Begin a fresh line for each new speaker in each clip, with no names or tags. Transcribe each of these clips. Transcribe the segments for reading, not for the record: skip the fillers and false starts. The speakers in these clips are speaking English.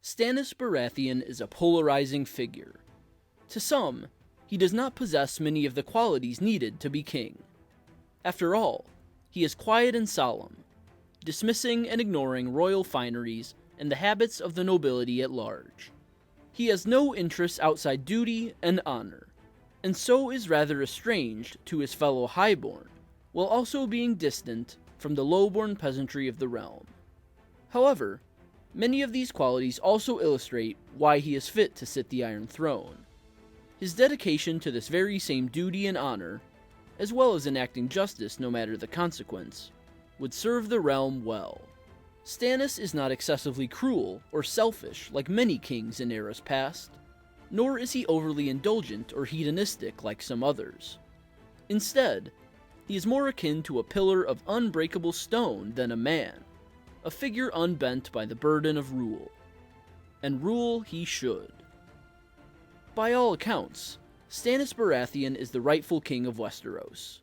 Stannis Baratheon is a polarizing figure. To some, he does not possess many of the qualities needed to be king. After all, he is quiet and solemn, dismissing and ignoring royal fineries and the habits of the nobility at large. He has no interests outside duty and honor, and so is rather estranged to his fellow highborn, while also being distant from the lowborn peasantry of the realm. However, many of these qualities also illustrate why he is fit to sit the Iron Throne. His dedication to this very same duty and honor, as well as enacting justice no matter the consequence, would serve the realm well. Stannis is not excessively cruel or selfish like many kings in eras past, nor is he overly indulgent or hedonistic like some others. Instead, he is more akin to a pillar of unbreakable stone than a man, a figure unbent by the burden of rule. And rule he should. By all accounts, Stannis Baratheon is the rightful king of Westeros,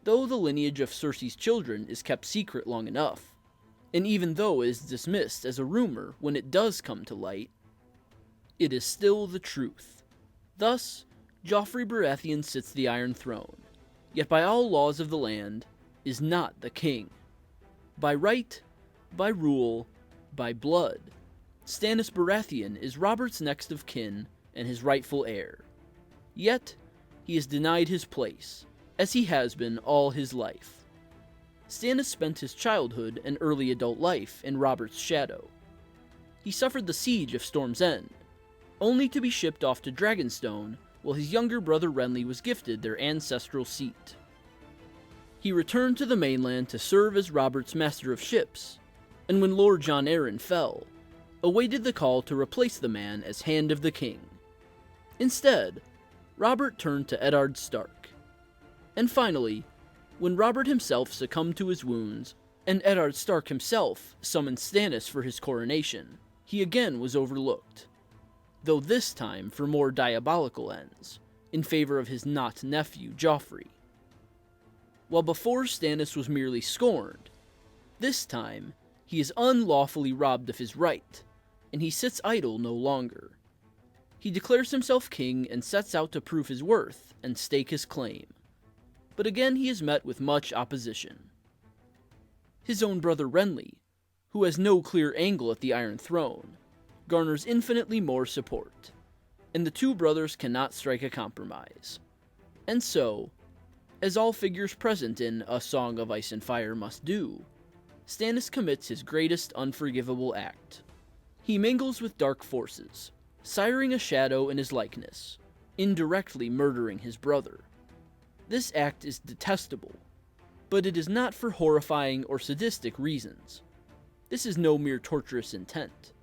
though the lineage of Cersei's children is kept secret long enough, and even though it is dismissed as a rumor when it does come to light, it is still the truth. Thus, Joffrey Baratheon sits the Iron Throne, yet by all laws of the land, is not the king. By right, by rule, by blood, Stannis Baratheon is Robert's next of kin and his rightful heir. Yet, he is denied his place, as he has been all his life. Stannis spent his childhood and early adult life in Robert's shadow. He suffered the siege of Storm's End, only to be shipped off to Dragonstone while his younger brother Renly was gifted their ancestral seat. He returned to the mainland to serve as Robert's master of ships, and when Lord Jon Arryn fell, awaited the call to replace the man as Hand of the King. Instead, Robert turned to Eddard Stark. And finally, when Robert himself succumbed to his wounds, and Eddard Stark himself summoned Stannis for his coronation, he again was overlooked, though this time for more diabolical ends, in favor of his not-nephew Joffrey. While before Stannis was merely scorned, this time he is unlawfully robbed of his right, and he sits idle no longer. He declares himself king and sets out to prove his worth and stake his claim. But again he is met with much opposition. His own brother Renly, who has no clear angle at the Iron Throne, garners infinitely more support, and the two brothers cannot strike a compromise. And so, as all figures present in A Song of Ice and Fire must do, Stannis commits his greatest unforgivable act. He mingles with dark forces, siring a shadow in his likeness, indirectly murdering his brother. This act is detestable, but it is not for horrifying or sadistic reasons. This is no mere torturous intent.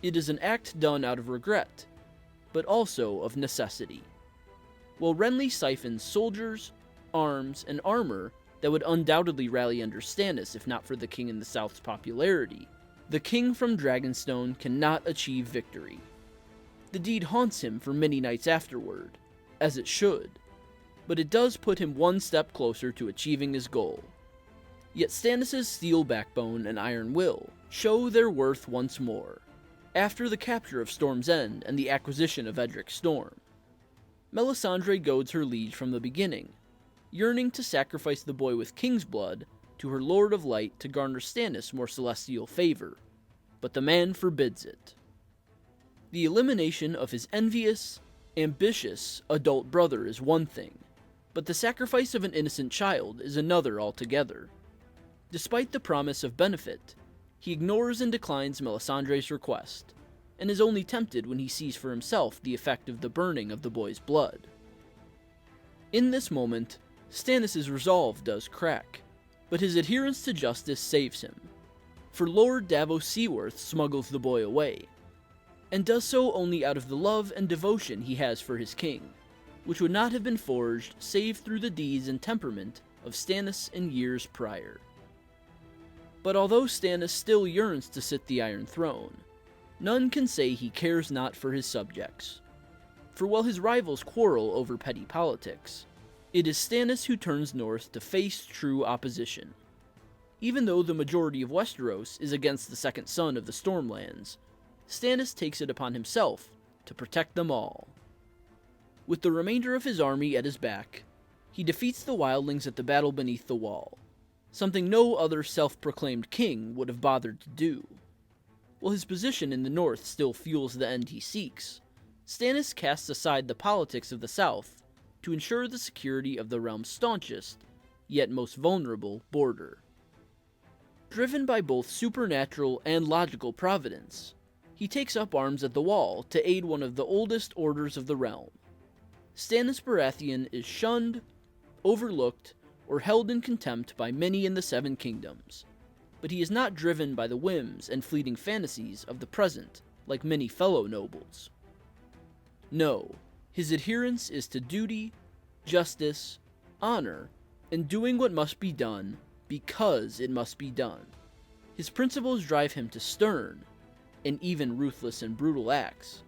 It is an act done out of regret, but also of necessity. While Renly siphons soldiers, arms, and armor that would undoubtedly rally under Stannis if not for the King in the South's popularity, the King from Dragonstone cannot achieve victory. The deed haunts him for many nights afterward, as it should, but it does put him one step closer to achieving his goal. Yet Stannis' steel backbone and iron will show their worth once more, after the capture of Storm's End and the acquisition of Edric Storm. Melisandre goads her liege from the beginning, yearning to sacrifice the boy with king's blood to her Lord of Light to garner Stannis more celestial favor, but the man forbids it. The elimination of his envious, ambitious adult brother is one thing, but the sacrifice of an innocent child is another altogether. Despite the promise of benefit, he ignores and declines Melisandre's request, and is only tempted when he sees for himself the effect of the burning of the boy's blood. In this moment, Stannis' resolve does crack, but his adherence to justice saves him, for Lord Davos Seaworth smuggles the boy away, and does so only out of the love and devotion he has for his king, which would not have been forged save through the deeds and temperament of Stannis in years prior. But although Stannis still yearns to sit the Iron Throne, none can say he cares not for his subjects. For while his rivals quarrel over petty politics, it is Stannis who turns north to face true opposition. Even though the majority of Westeros is against the second son of the Stormlands, Stannis takes it upon himself to protect them all. With the remainder of his army at his back, he defeats the wildlings at the battle beneath the wall, something no other self-proclaimed king would have bothered to do. While his position in the north still fuels the end he seeks, Stannis casts aside the politics of the south to ensure the security of the realm's staunchest, yet most vulnerable, border. Driven by both supernatural and logical providence, he takes up arms at the wall to aid one of the oldest orders of the realm. Stannis Baratheon is shunned, overlooked, or held in contempt by many in the Seven Kingdoms, but he is not driven by the whims and fleeting fantasies of the present like many fellow nobles. No, his adherence is to duty, justice, honor, and doing what must be done because it must be done. His principles drive him to stern, and even ruthless and brutal acts,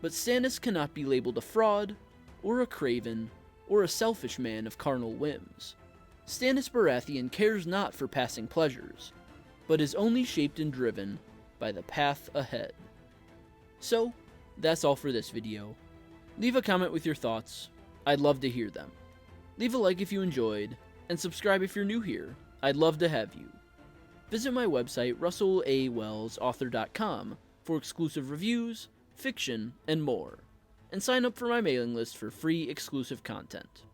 but Stannis cannot be labeled a fraud, or a craven, or a selfish man of carnal whims. Stannis Baratheon cares not for passing pleasures, but is only shaped and driven by the path ahead. So, that's all for this video. Leave a comment with your thoughts, I'd love to hear them. Leave a like if you enjoyed, and subscribe if you're new here, I'd love to have you. Visit my website russellawellsauthor.com for exclusive reviews, fiction, and more, and sign up for my mailing list for free exclusive content.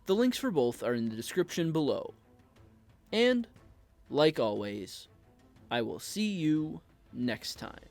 The links for both are in the description below. And, like always, I will see you next time.